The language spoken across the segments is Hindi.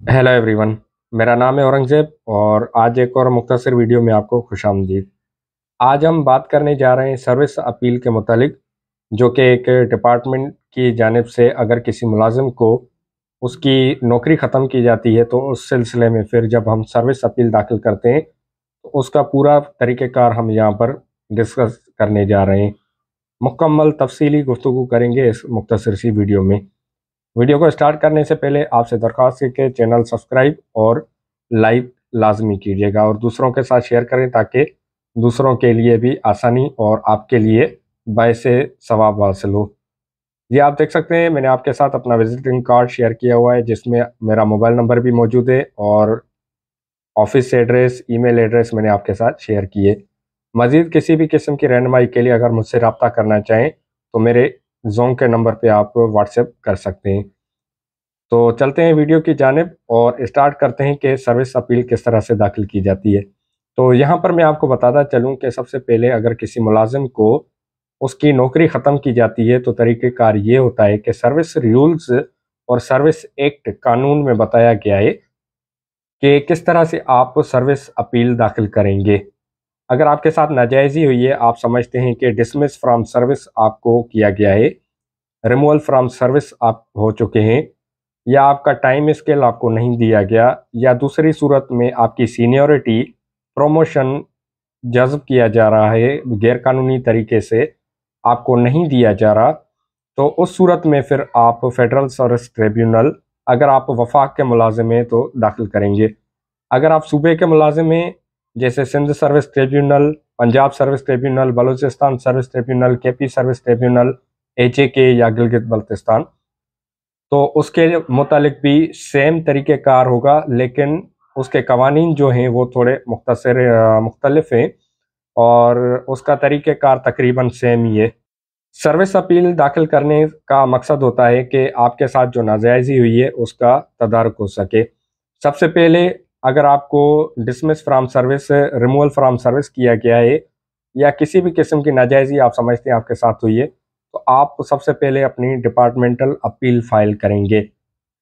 Hello everyone. मेरा नाम है औरंगजेब और आज एक और मुख्तसर वीडियो में आपको खुशामदीद। आज हम बात करने जा रहे हैं सर्विस अपील के मुतालिक, जो कि एक डिपार्टमेंट की जानिब से अगर किसी मुलाजिम को उसकी नौकरी ख़त्म की जाती है तो उस सिलसिले में फिर जब हम सर्विस अपील दाखिल करते हैं तो उसका पूरा तरीक़ेकार हम यहाँ पर डिस्कस करने जा रहे हैं। मुकम्मल तफसीली गुफ्तगू करेंगे इस मुख्तसर सी वीडियो में। वीडियो को स्टार्ट करने से पहले आपसे दरख्वास्त है कि चैनल सब्सक्राइब और लाइक लाजमी कीजिएगा और दूसरों के साथ शेयर करें ताकि दूसरों के लिए भी आसानी और आपके लिए बायसे सवाब हासिल हो। ये आप देख सकते हैं मैंने आपके साथ अपना विजिटिंग कार्ड शेयर किया हुआ है जिसमें मेरा मोबाइल नंबर भी मौजूद है और ऑफिस एड्रेस ईमेल एड्रेस मैंने आपके साथ शेयर किए। मज़ीद किसी भी किस्म की रहनुमाई के लिए अगर मुझसे रब्ता करना चाहें तो मेरे जोन के नंबर पर आप व्हाट्सएप कर सकते हैं। तो चलते हैं वीडियो की जानिब और स्टार्ट करते हैं कि सर्विस अपील किस तरह से दाखिल की जाती है। तो यहाँ पर मैं आपको बताता चलूँ कि सबसे पहले अगर किसी मुलाजिम को उसकी नौकरी ख़त्म की जाती है तो तरीक़ेकार ये होता है कि सर्विस रूल्स और सर्विस एक्ट कानून में बताया गया है कि किस तरह से आप सर्विस अपील दाखिल करेंगे। अगर आपके साथ नाजायज़ी हुई है, आप समझते हैं कि डिसमिस फ्राम सर्विस आपको किया गया है, रिमूवल फ्राम सर्विस आप हो चुके हैं, या आपका टाइम स्केल आपको नहीं दिया गया, या दूसरी सूरत में आपकी सीनियरिटी प्रमोशन जज़्ब किया जा रहा है गैरकानूनी तरीके से, आपको नहीं दिया जा रहा, तो उस सूरत में फिर आप फेडरल सर्विस ट्रिब्यूनल, अगर आप वफाक के मुलाजिम हैं तो दाखिल करेंगे। अगर आप सूबे के मुलाजिम हैं जैसे Sindh service tribunal, Punjab service tribunal, Balochistan service tribunal, KP service tribunal, HAK या गिलगित बल्तिस्तान, तो उसके मुतालिक भी सेम तरीक़ेकार होगा, लेकिन उसके कवानीन जो हैं वो थोड़े मुख्तलिफ हैं और उसका तरीक़ेकार तकरीबन सेम ही है। सर्विस अपील दाखिल करने का मकसद होता है कि आपके साथ जो नाजायज़ी हुई है उसका तदारुक हो सके। सबसे पहले अगर आपको dismiss from service, removal from service किया गया है या किसी भी किस्म की नाजायज़ी आप समझते हैं आपके साथ हुई है, तो आप सबसे पहले अपनी डिपार्टमेंटल अपील फ़ाइल करेंगे।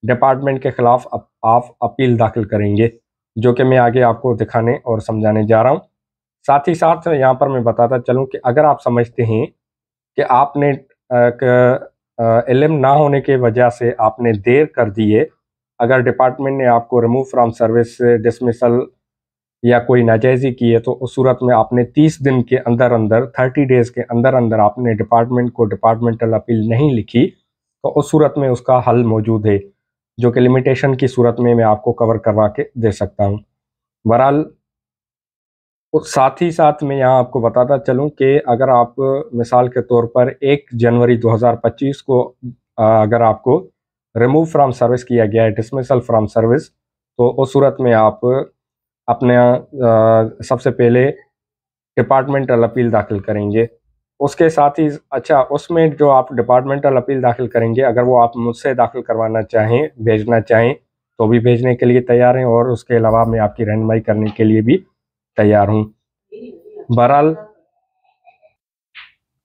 डिपार्टमेंट के ख़िलाफ़ आप अपील दाखिल करेंगे, जो कि मैं आगे आपको दिखाने और समझाने जा रहा हूँ। साथ ही साथ यहाँ पर मैं बताता चलूँ कि अगर आप समझते हैं कि आपने इल्म ना होने की वजह से आपने देर कर दी है, अगर डिपार्टमेंट ने आपको रिमूव फ्राम सर्विस, डिसमिसल या कोई नाजायज़ी की है, तो उस सूरत में आपने 30 दिन के अंदर अंदर, 30 डेज़ के अंदर अंदर आपने डिपार्टमेंट को डिपार्टमेंटल अपील नहीं लिखी, तो उस सूरत में उसका हल मौजूद है, जो कि लिमिटेशन की सूरत में मैं आपको कवर करवा के दे सकता हूँ। बहरहाल साथ ही साथ मैं यहाँ आपको बताता चलूँ कि अगर आप मिसाल के तौर पर 1 जनवरी 2025 को अगर आपको रिमूव फ्राम सर्विस किया गया है, डिसमिसल फ्राम सर्विस, तो उस सूरत में आप अपने सबसे पहले डिपार्टमेंटल अपील दाखिल करेंगे। उसके साथ ही अच्छा, उसमें जो आप डिपार्टमेंटल अपील दाखिल करेंगे, अगर वो आप मुझसे दाखिल करवाना चाहें, भेजना चाहें, तो भी भेजने के लिए तैयार हैं और उसके अलावा मैं आपकी रहनुमाई करने के लिए भी तैयार हूँ। बहरहाल,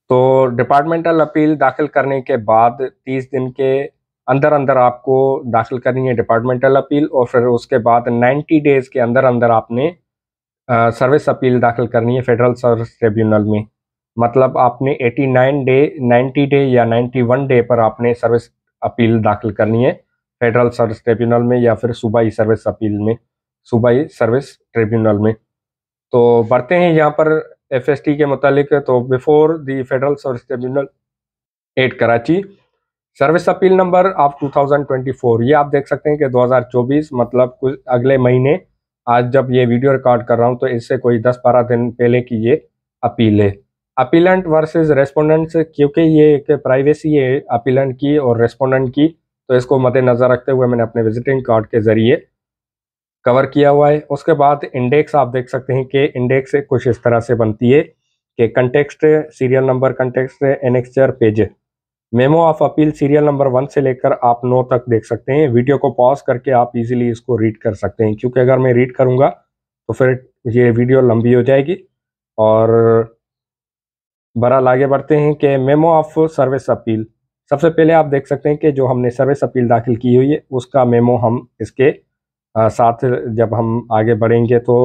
तो डिपार्टमेंटल अपील दाखिल करने के बाद 30 दिन के अंदर अंदर आपको दाखिल करनी है डिपार्टमेंटल अपील, और फिर उसके बाद 90 डेज़ के अंदर अंदर आपने सर्विस अपील दाखिल करनी है फेडरल सर्विस ट्रिब्यूनल में। मतलब आपने 89 डे, 90 डे या 91 डे पर आपने सर्विस अपील दाखिल करनी है फेडरल सर्विस ट्रिब्यूनल में या फिर सूबाई सर्विस अपील में, सूबाई सर्विस ट्रिब्यूनल में। तो बढ़ते हैं यहाँ पर FST के मुतालिक, तो before the federal service tribunal at Karachi, service appeal number of 2024, ये आप देख सकते हैं कि 2024 मतलब कुछ अगले महीने, आज जब ये वीडियो रिकॉर्ड कर रहा हूँ तो इससे कोई 10-12 दिन पहले की ये अपील है। अपीलेंट वर्सेस रेस्पोंडेंट्स, क्योंकि ये एक प्राइवेसी है अपीलेंट की और रेस्पोंडेंट की, तो इसको मद्देनज़र रखते हुए मैंने अपने विजिटिंग कार्ड के ज़रिए कवर किया हुआ है। उसके बाद इंडेक्स आप देख सकते हैं कि इंडेक्स कुछ इस तरह से बनती है कि context, serial number, context, annexure, page, memo of appeal serial number 1 से लेकर आप 9 तक देख सकते हैं। वीडियो को पॉज करके आप इजीली इसको रीड कर सकते हैं, क्योंकि अगर मैं रीड करूंगा तो फिर ये वीडियो लंबी हो जाएगी। और बहरहाल आगे बढ़ते हैं कि मेमो ऑफ सर्विस अपील, सबसे पहले आप देख सकते हैं कि जो हमने सर्विस अपील दाखिल की हुई है उसका मेमो हम इसके साथ जब हम आगे बढ़ेंगे तो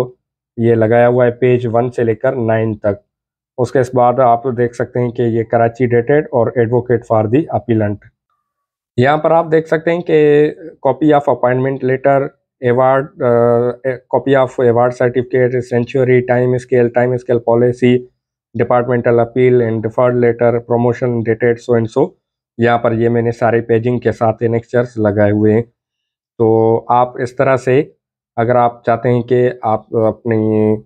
ये लगाया हुआ है पेज 1 से लेकर 9 तक। उसके बाद आप देख सकते हैं कि ये कराची डेटेड और एडवोकेट फॉर दी अपीलेंट। यहाँ पर आप देख सकते हैं कि copy of appointment letter, award, copy of award certificate, century, time scale policy, departmental appeal and deferred letter, promotion dated so and so. यहाँ पर ये मैंने सारे पेजिंग के साथ एनेक्चर्स लगाए हुए हैं। तो आप इस तरह से अगर आप चाहते हैं कि आप अपनी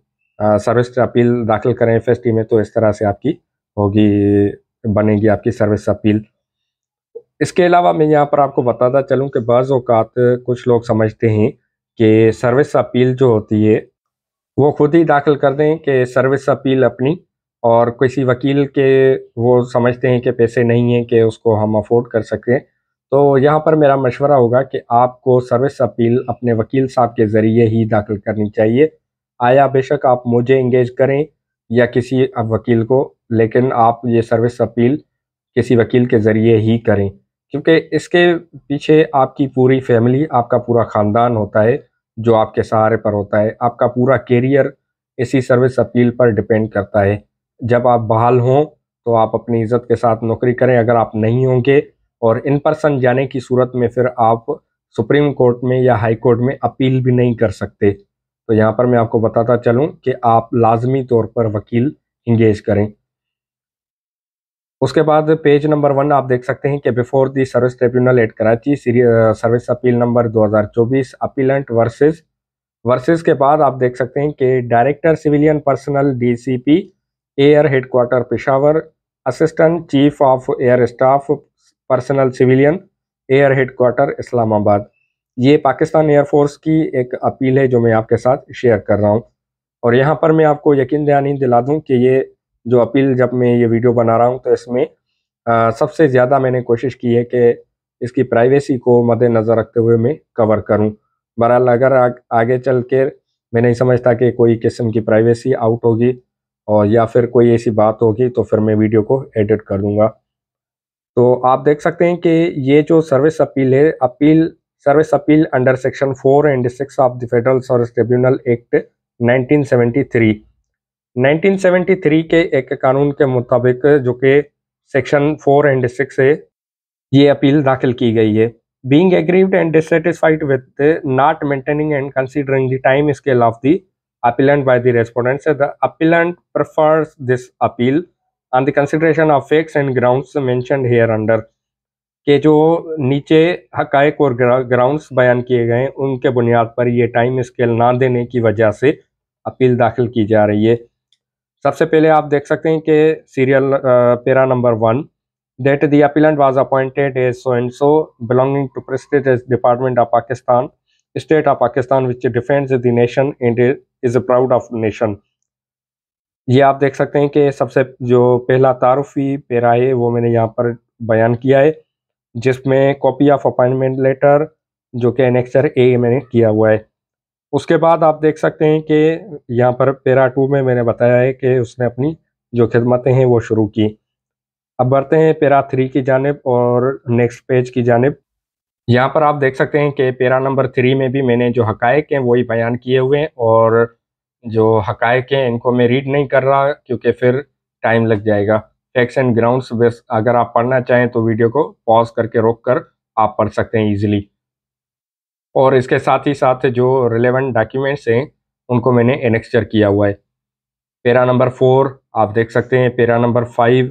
सर्विस अपील दाखिल करें FST में, तो इस तरह से आपकी होगी, बनेगी आपकी सर्विस अपील। इसके अलावा मैं यहाँ पर आपको बताता चलूँ कि बाज़ औक़ात कुछ लोग समझते हैं कि सर्विस अपील जो होती है वो खुद ही दाखिल कर दें कि सर्विस अपील अपनी, और किसी वकील के वो समझते हैं कि पैसे नहीं हैं कि उसको हम अफोर्ड कर सकें। तो यहाँ पर मेरा मशवरा होगा कि आपको सर्विस अपील अपने वकील साहब के ज़रिए ही दाखिल करनी चाहिए। आया बेशक आप मुझे इंगेज करें या किसी वकील को, लेकिन आप ये सर्विस अपील किसी वकील के ज़रिए ही करें, क्योंकि इसके पीछे आपकी पूरी फैमिली, आपका पूरा ख़ानदान होता है जो आपके सहारे पर होता है। आपका पूरा करियर इसी सर्विस अपील पर डिपेंड करता है। जब आप बहाल हों तो आप अपनी इज़्ज़त के साथ नौकरी करें, अगर आप नहीं होंगे और इन पर्सन जाने की सूरत में फिर आप सुप्रीम कोर्ट में या हाई कोर्ट में अपील भी नहीं कर सकते। तो यहाँ पर मैं आपको बताता चलूँ कि आप लाजमी तौर पर वकील इंगेज करें। उसके बाद पेज नंबर 1 आप देख सकते हैं कि before the service tribunal at Karachi, service appeal number 2024 appellant versus के बाद आप देख सकते हैं कि director civilian personnel DCP air headquarters Peshawar, assistant chief of air staff personnel civilian air headquarters Islamabad. ये पाकिस्तान एयरफोर्स की एक अपील है जो मैं आपके साथ शेयर कर रहा हूँ। और यहाँ पर मैं आपको यकीन दहानी दिला दूँ कि ये जो अपील, जब मैं ये वीडियो बना रहा हूँ तो इसमें सबसे ज़्यादा मैंने कोशिश की है कि इसकी प्राइवेसी को मद्देनज़र रखते हुए मैं कवर करूँ। बहरहाल अगर आगे चल के मैं नहीं समझता कि कोई किस्म की प्राइवेसी आउट होगी और या फिर कोई ऐसी बात होगी, तो फिर मैं वीडियो को एडिट कर लूँगा। तो आप देख सकते हैं कि ये जो सर्विस अपील है, service appeal under section 4 and 6 of the federal service tribunal act 1973 1973 के एक कानून के मुताबिक, जो कि सेक्शन 4 एंड 6 है, ये अपील दाखिल की गई है। Being aggrieved and dissatisfied with not maintaining and considering the time scale of the appellant by the respondents, the appellant prefers this appeal on the consideration of facts and grounds mentioned here under। के जो नीचे हकायक और ग्राउंड्स बयान किए गए हैं उनके बुनियाद पर ये टाइम स्केल ना देने की वजह से अपील दाखिल की जा रही है। सबसे पहले आप देख सकते हैं कि serial para number 1 that the appellant was appointed as so and so belonging to prestigious department of Pakistan, state of Pakistan which defends the nation and is proud of nation। ये आप देख सकते हैं कि सबसे जो पहला तारुफी पैरा है वो मैंने यहाँ पर बयान किया है, जिसमें कॉपी ऑफ अपॉइंटमेंट लेटर जो कि एनेक्चर ए मैंने किया हुआ है। उसके बाद आप देख सकते हैं कि यहाँ पर पैरा 2 में मैंने बताया है कि उसने अपनी जो खिदमतें हैं वो शुरू की। अब बढ़ते हैं पैरा 3 की जानिब और नेक्स्ट पेज की जानिब। यहाँ पर आप देख सकते हैं कि पैरा नंबर 3 में भी मैंने जो हकायक हैं वही बयान किए हुए हैं, और जो हकायक हैं इनको मैं रीड नहीं कर रहा क्योंकि फिर टाइम लग जाएगा। फैक्ट्स एंड ग्राउंड्स बेस अगर आप पढ़ना चाहें तो वीडियो को पॉज करके रोक कर आप पढ़ सकते हैं ईजिली। और इसके साथ ही साथ जो रिलेवेंट डॉक्यूमेंट्स हैं उनको मैंने एनेक्चर किया हुआ है। पैरा नंबर 4 आप देख सकते हैं, पैरा नंबर 5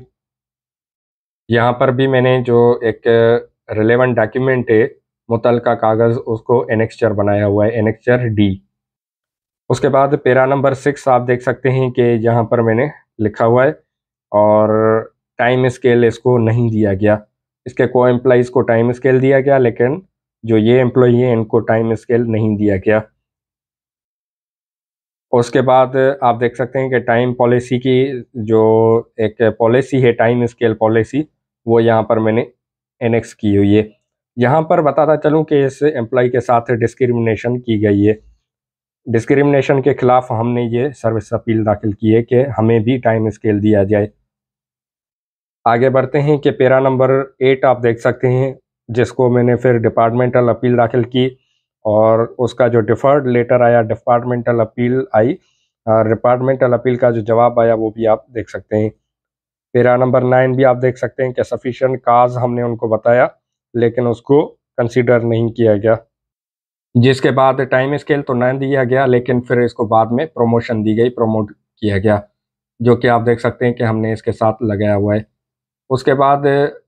यहाँ पर भी मैंने जो एक रिलेवेंट डॉक्यूमेंट है मुतलका कागज़ उसको एनेक्चर बनाया हुआ है, एनेक्चर डी। उसके बाद पैरा नंबर 6 आप देख सकते हैं कि यहाँ पर मैंने लिखा हुआ है और टाइम स्केल इसको नहीं दिया गया। इसके को एम्प्लॉइज़ को टाइम स्केल दिया गया, लेकिन जो ये एम्प्लॉई हैं इनको टाइम स्केल नहीं दिया गया। उसके बाद आप देख सकते हैं कि टाइम पॉलिसी की जो एक पॉलिसी है, टाइम स्केल पॉलिसी, वो यहाँ पर मैंने एनेक्स की हुई है। यहाँ पर बताता चलूँ कि इस एम्प्लॉय के साथ डिस्क्रिमिनेशन की गई है। डिस्क्रिमिनेशन के ख़िलाफ़ हमने ये सर्विस अपील दाखिल की है कि हमें भी टाइम स्केल दिया जाए। आगे बढ़ते हैं कि पैरा नंबर 8 आप देख सकते हैं, जिसको मैंने फिर डिपार्टमेंटल अपील दाखिल की। और उसका जो डिफर्ड लेटर आया, डिपार्टमेंटल अपील आई, डिपार्टमेंटल अपील का जो जवाब आया वो भी आप देख सकते हैं। पेरा नंबर 9 भी आप देख सकते हैं कि सफिशिएंट काज हमने उनको बताया लेकिन उसको कंसीडर नहीं किया गया, जिसके बाद टाइम स्केल तो न दिया गया लेकिन फिर इसको बाद में प्रमोशन दी गई, प्रमोट किया गया, जो कि आप देख सकते हैं कि हमने इसके साथ लगाया हुआ है। उसके बाद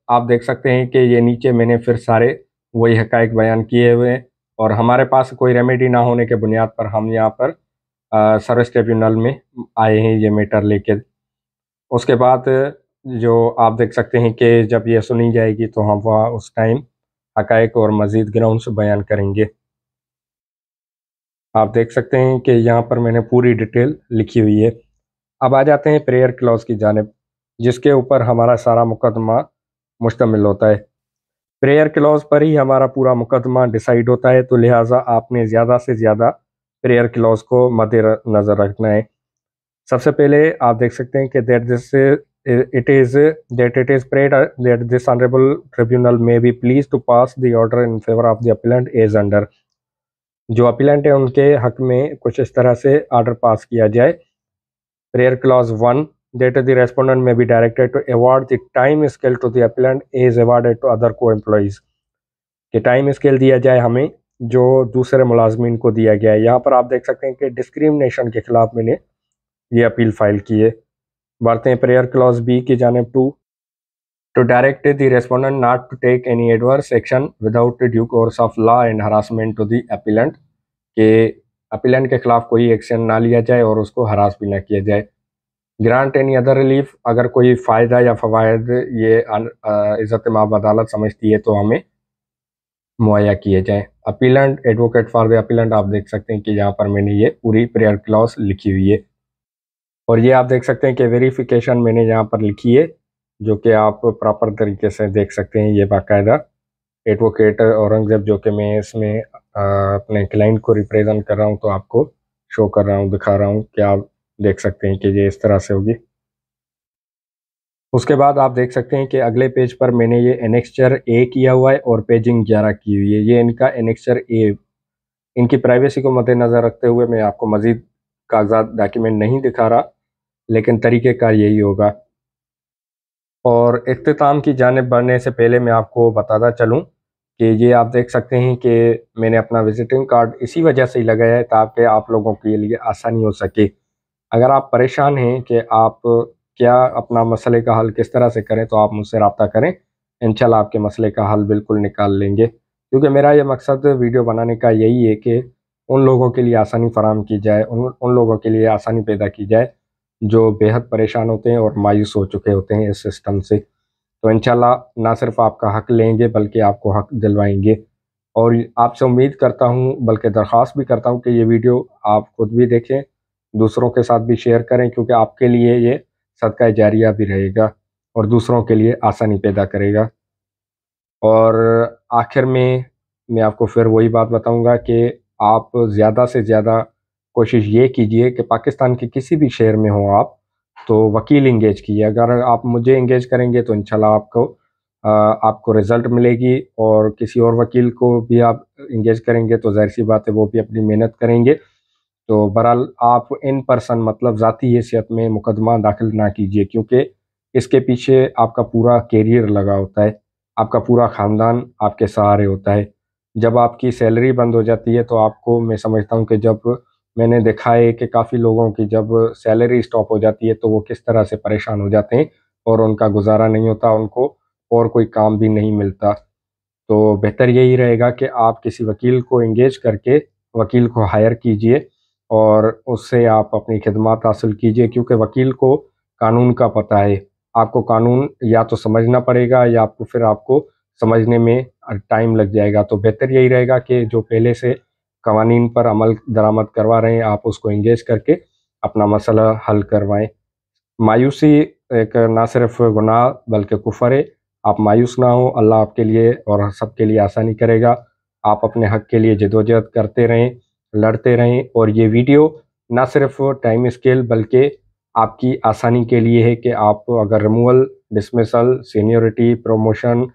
आप देख सकते हैं कि ये नीचे मैंने फिर सारे वही हक़ाइक़ बयान किए हुए हैं और हमारे पास कोई रेमेडी ना होने के बुनियाद पर हम यहाँ पर सर्विस ट्रिब्यूनल में आए हैं ये मैटर लेके। उसके बाद जो आप देख सकते हैं कि जब ये सुनी जाएगी तो हम वहाँ उस टाइम हक़ाइक़ और मज़ीद ग्राउंड्स बयान करेंगे। आप देख सकते हैं कि यहाँ पर मैंने पूरी डिटेल लिखी हुई है। अब आ जाते हैं प्रेयर क्लॉज़ की जानिब, जिसके ऊपर हमारा सारा मुकदमा मुश्तमिल होता है। प्रेयर क्लॉज़ पर ही हमारा पूरा मुकदमा डिसाइड होता है, तो लिहाजा आपने ज़्यादा से ज़्यादा प्रेयर क्लॉज़ को मद्देनज़र रखना है। सबसे पहले आप देख सकते हैं कि it is prayed that this honorable tribunal may be pleased to pass the order in favor of the appellant as under। जो अपीलेंट है उनके हक में कुछ इस तरह से ऑर्डर पास किया जाए। Prayer clause 1 that the respondent may be directed to award the time scale to the appellant as awarded to other co-employees। कि टाइम स्केल दिया जाए हमें जो दूसरे मुलाजमीन को दिया गया है। यहाँ पर आप देख सकते हैं कि डिस्क्रिमिनेशन के खिलाफ मैंने ये अपील फाइल की है। बढ़ते हैं प्रेयर क्लॉज बी की जानिब 2 to direct the respondent not to take any adverse action without due course of law and harassment to the appellant। कि अपीलेंट के खिलाफ कोई एक्शन ना लिया जाए और उसको हरास भी ना किया जाए। ग्रांट एनी अदर रिलीफ, अगर कोई फ़ायदा या फ़वायद ये इज़्ज़त माब अदालत समझती है तो हमें मुहैया किए जाएँ। Appellate advocate for the appellate, आप देख सकते हैं कि यहाँ पर मैंने ये पूरी प्रेयर क्लॉज लिखी हुई है और ये आप देख सकते हैं कि वेरिफिकेशन मैंने यहाँ पर लिखी है, जो कि आप प्रॉपर तरीके से देख सकते हैं। ये बाकायदा एडवोकेट औरंगज़ेब, जो कि मैं इसमें अपने क्लाइंट को रिप्रेजेंट कर रहा हूँ, तो आपको शो कर रहा हूँ, दिखा रहा हूँ कि आप देख सकते हैं कि ये इस तरह से होगी। उसके बाद आप देख सकते हैं कि अगले पेज पर मैंने ये एनेक्स्चर ए किया हुआ है और पेजिंग 11 की हुई है। ये इनका एनेक्स्चर ए, इनकी प्राइवेसी को मद्देनज़र रखते हुए मैं आपको मज़ीद कागजात डॉक्यूमेंट नहीं दिखा रहा, लेकिन तरीक़ेकार यही होगा। और इख्तिताम की जानिब बढ़ने से पहले मैं आपको बताता चलूँ कि ये आप देख सकते हैं कि मैंने अपना विजिटिंग कार्ड इसी वजह से ही लगाया है ताकि आप लोगों के लिए आसानी हो सके। अगर आप परेशान हैं कि आप क्या अपना मसले का हल किस तरह से करें, तो आप मुझसे रब्ता करें, इंशाल्लाह आपके मसले का हल बिल्कुल निकाल लेंगे। क्योंकि मेरा ये मकसद वीडियो बनाने का यही है कि उन लोगों के लिए आसानी फ़राहम की जाए, उन लोगों के लिए आसानी पैदा की जाए जो बेहद परेशान होते हैं और मायूस हो चुके होते हैं इस सिस्टम से। तो इंशाल्लाह ना सिर्फ आपका हक़ लेंगे बल्कि आपको हक़ दिलवाएंगे। और आपसे उम्मीद करता हूँ, बल्कि दरख्वास्त भी करता हूँ कि ये वीडियो आप ख़ुद भी देखें, दूसरों के साथ भी शेयर करें, क्योंकि आपके लिए ये सदका जारिया भी रहेगा और दूसरों के लिए आसानी पैदा करेगा। और आखिर में मैं आपको फिर वही बात बताऊँगा कि आप ज़्यादा से ज़्यादा कोशिश ये कीजिए कि पाकिस्तान के किसी भी शहर में हो आप, तो वकील इंगेज कीजिए। अगर आप मुझे इंगेज करेंगे तो इंशाल्लाह आपको रिज़ल्ट मिलेगी, और किसी और वकील को भी आप इंगेज करेंगे तो ज़ाहिर-सी बात है वो भी अपनी मेहनत करेंगे। तो बहरहाल आप इन पर्सन, मतलब ज़ाती हैसियत में मुकदमा दाखिल ना कीजिए, क्योंकि इसके पीछे आपका पूरा करियर लगा होता है, आपका पूरा ख़ानदान आपके सहारे होता है। जब आपकी सैलरी बंद हो जाती है तो आपको, मैं समझता हूँ कि जब मैंने देखा है कि काफ़ी लोगों की जब सैलरी स्टॉप हो जाती है तो वो किस तरह से परेशान हो जाते हैं और उनका गुजारा नहीं होता, उनको और कोई काम भी नहीं मिलता। तो बेहतर यही रहेगा कि आप किसी वकील को एंगेज करके वकील को हायर कीजिए और उससे आप अपनी खिदमत हासिल कीजिए, क्योंकि वकील को कानून का पता है। आपको कानून या तो समझना पड़ेगा या आपको समझने में टाइम लग जाएगा। तो बेहतर यही रहेगा कि जो पहले से कवानीन पर अमल दरामद करवा रहे हैं, आप उसको एंगेज करके अपना मसला हल करवाएँ। मायूसी एक ना सिर्फ गुनाह बल्कि कुफ़र है। आप मायूस ना हो, अल्लाह आपके लिए और सबके लिए आसानी करेगा। आप अपने हक़ के लिए जदोजहद करते रहें, लड़ते रहें। और ये वीडियो ना सिर्फ टाइम स्केल बल्कि आपकी आसानी के लिए है कि आप अगर रिमूवल, डिसमिसल, सीनियरिटी, प्रमोशन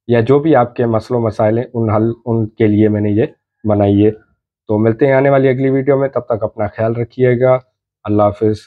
या जो भी आपके मसलो मसाइल हैं उनके लिए मैंने ये बनाइए। तो मिलते हैं आने वाली अगली वीडियो में, तब तक अपना ख्याल रखिएगा। अल्लाह हाफिज़।